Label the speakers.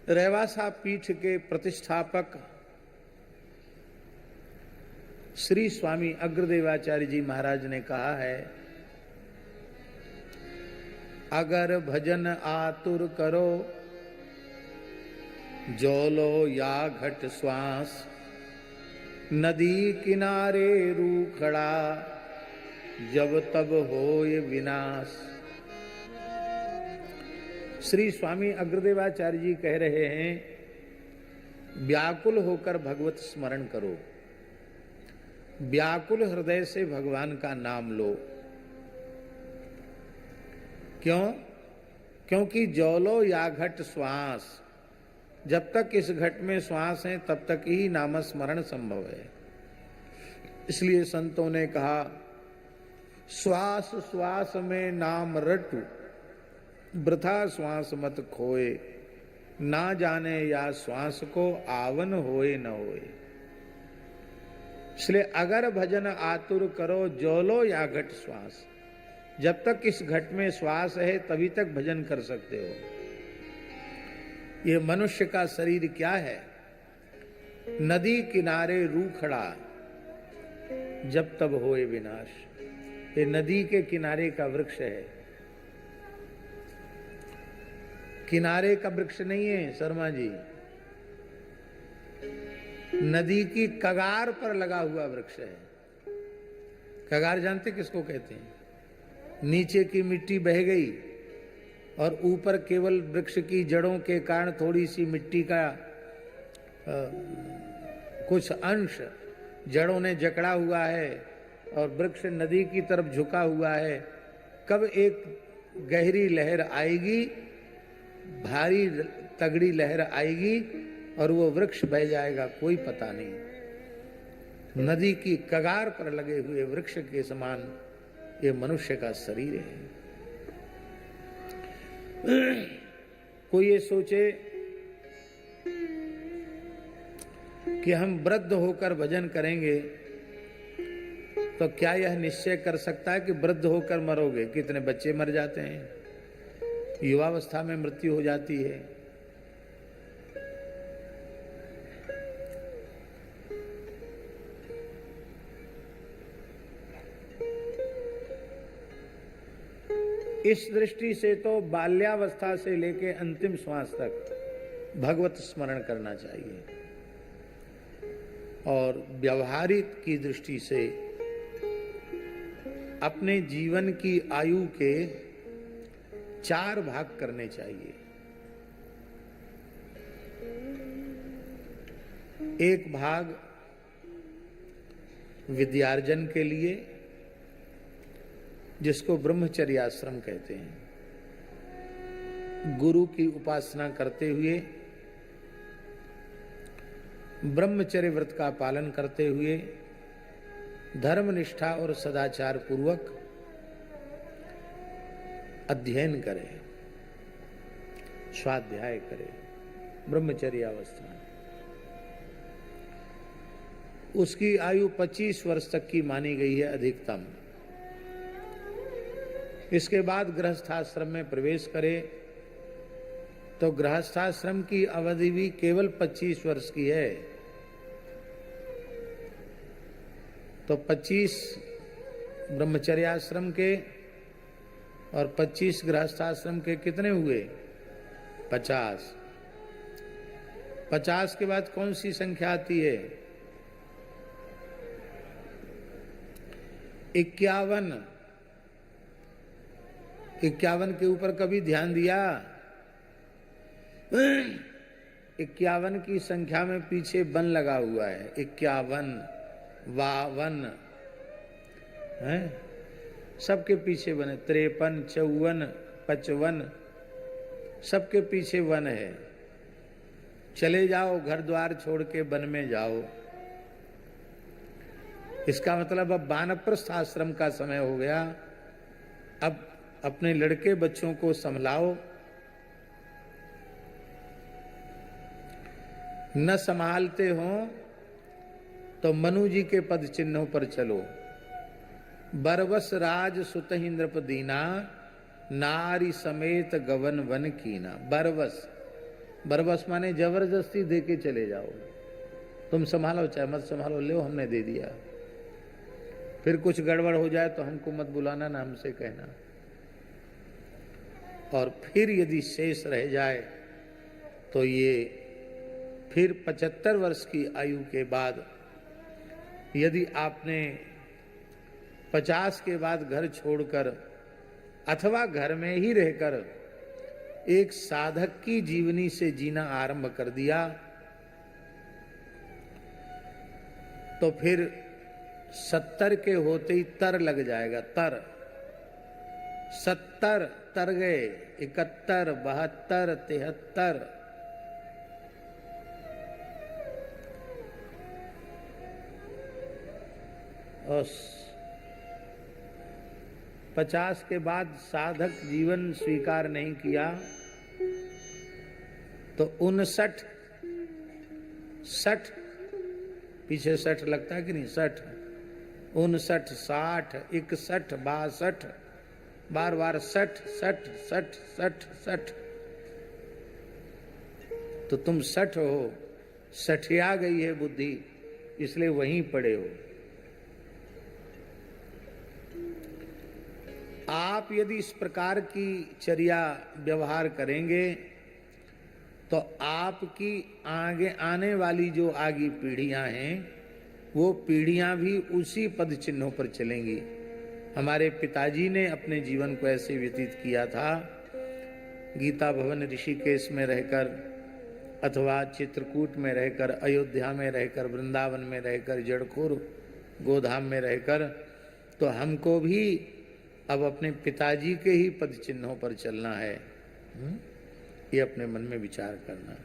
Speaker 1: रेवासा पीठ के प्रतिष्ठापक श्री स्वामी अग्रदेवाचार्य जी महाराज ने कहा है, अगर भजन आतुर करो जोलो या घट श्वास, नदी किनारे रूखड़ा जब तब होय विनाश। श्री स्वामी अग्रदेवाचार्य जी कह रहे हैं, व्याकुल होकर भगवत स्मरण करो, व्याकुल हृदय से भगवान का नाम लो। क्यों? क्योंकि जौलो या घट श्वास, जब तक इस घट में श्वास है तब तक ही नाम स्मरण संभव है। इसलिए संतों ने कहा, श्वास श्वास में नाम रटु, वृथा श्वास मत खोए, ना जाने या श्वास को आवन होए न होए। इसलिए अगर भजन आतुर करो जोलो या घट श्वास, जब तक इस घट में श्वास है तभी तक भजन कर सकते हो। ये मनुष्य का शरीर क्या है? नदी किनारे रूखड़ा जब तब होए विनाश। ये नदी के किनारे का वृक्ष है, किनारे का वृक्ष नहीं है शर्मा जी, नदी की कगार पर लगा हुआ वृक्ष है। कगार जानते किसको कहते हैं? नीचे की मिट्टी बह गई और ऊपर केवल वृक्ष की जड़ों के कारण थोड़ी सी मिट्टी का कुछ अंश जड़ों ने जकड़ा हुआ है और वृक्ष नदी की तरफ झुका हुआ है। कब एक गहरी लहर आएगी, भारी तगड़ी लहर आएगी और वो वृक्ष बह जाएगा, कोई पता नहीं। नदी की कगार पर लगे हुए वृक्ष के समान ये मनुष्य का शरीर है। कोई ये सोचे कि हम वृद्ध होकर भजन करेंगे, तो क्या यह निश्चय कर सकता है कि वृद्ध होकर मरोगे? कितने बच्चे मर जाते हैं, युवावस्था में मृत्यु हो जाती है। इस दृष्टि से तो बाल्यावस्था से लेके अंतिम श्वास तक भगवत स्मरण करना चाहिए। और व्यवहारिक की दृष्टि से अपने जीवन की आयु के 4 भाग करने चाहिए। एक भाग विद्यार्जन के लिए, जिसको ब्रह्मचर्य आश्रम कहते हैं, गुरु की उपासना करते हुए, ब्रह्मचर्य व्रत का पालन करते हुए, धर्म निष्ठा और सदाचार पूर्वक अध्ययन करे, स्वाध्याय करे, ब्रह्मचर्य अवस्था। उसकी आयु 25 वर्ष तक की मानी गई है अधिकतम। इसके बाद गृहस्थाश्रम में प्रवेश करे तो गृहस्थाश्रम की अवधि भी केवल 25 वर्ष की है। तो 25 ब्रह्मचर्याश्रम के और 25 गृहस्थाश्रम के कितने हुए? 50। 50 के बाद कौन सी संख्या आती है? 51। 51 के ऊपर कभी ध्यान दिया? 51 की संख्या में पीछे वन लगा हुआ है। 51, 52 है, सबके पीछे वन है। 53, 54, 55 सबके पीछे वन है। चले जाओ, घर द्वार छोड़ के वन में जाओ। इसका मतलब अब वानप्रस्थ आश्रम का समय हो गया। अब अपने लड़के बच्चों को संभलाओ, न संभालते हो तो मनु जी के पद चिन्हों पर चलो। बरवस राज सुतहि नृप दीना, नारी समेत गवन वन कीना। बरवस बरबस माने जबरदस्ती दे के चले जाओ, तुम संभालो चाहे मत संभालो, ले हमने दे दिया। फिर कुछ गड़बड़ हो जाए तो हमको मत बुलाना, ना हमसे कहना। और फिर यदि शेष रह जाए तो ये फिर 75 वर्ष की आयु के बाद यदि आपने 50 के बाद घर छोड़कर अथवा घर में ही रहकर एक साधक की जीवनी से जीना आरंभ कर दिया तो फिर 70 के होते ही तर लग जाएगा। तर 70 तर गए, 71, 72, 73। और 50 के बाद साधक जीवन स्वीकार नहीं किया तो 59, 60, पीछे 60 लगता है कि नहीं, 60, 59, 60, 61, 62, बार बार 60, 60, 60, 60, 60। तो तुम 60 हो, 60 गई है बुद्धि, इसलिए वहीं पड़े हो। आप यदि इस प्रकार की चर्या व्यवहार करेंगे तो आपकी आगे आने वाली जो आगे पीढ़ियां हैं वो पीढ़ियां भी उसी पद चिन्हों पर चलेंगी। हमारे पिताजी ने अपने जीवन को ऐसे व्यतीत किया था, गीता भवन ऋषिकेश में रहकर अथवा चित्रकूट में रहकर, अयोध्या में रहकर, वृंदावन में रहकर, जड़खोर गोधाम में रहकर। तो हमको भी अब अपने पिताजी के ही पद चिन्हों पर चलना है। ये अपने मन में विचार करना।